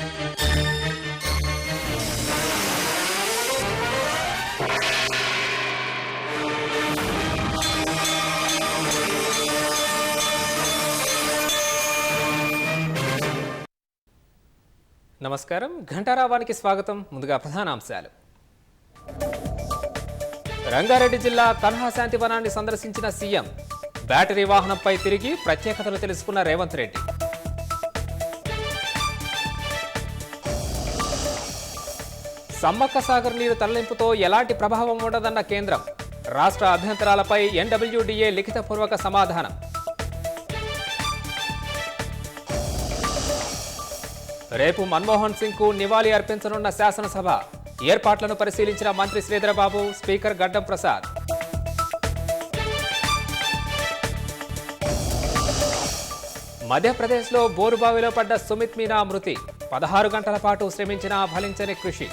నమస్కారం, ఘంటారావానికి స్వాగతం. ముందుగా ప్రధానాంశాలు. రంగారెడ్డి జిల్లా కన్హా శాంతివనాన్ని సందర్శించిన సీఎం. బ్యాటరీ వాహనంపై తిరిగి ప్రత్యేకతలు తెలుసుకున్న రేవంత్ రెడ్డి. సమ్మక్క సాగర్ నీరు తరలింపుతో ఎలాంటి ప్రభావం ఉండదన్న కేంద్రం. రాష్ట్ర అభ్యంతరాలపై ఎన్డబ్ల్యూడీఏ లిఖితపూర్వక సమాధానం. రేపు మన్మోహన్ సింగ్ కు నివాళి అర్పించనున్న శాసనసభ. ఏర్పాట్లను పరిశీలించిన మంత్రి శ్రీధరబాబు, స్పీకర్ గడ్డం ప్రసాద్. మధ్యప్రదేశ్లో బోరుబావిలో పడ్డ సుమిత్ మీనా మృతి. 16 గంటల పాటు శ్రమించినా ఫలించని కృషి.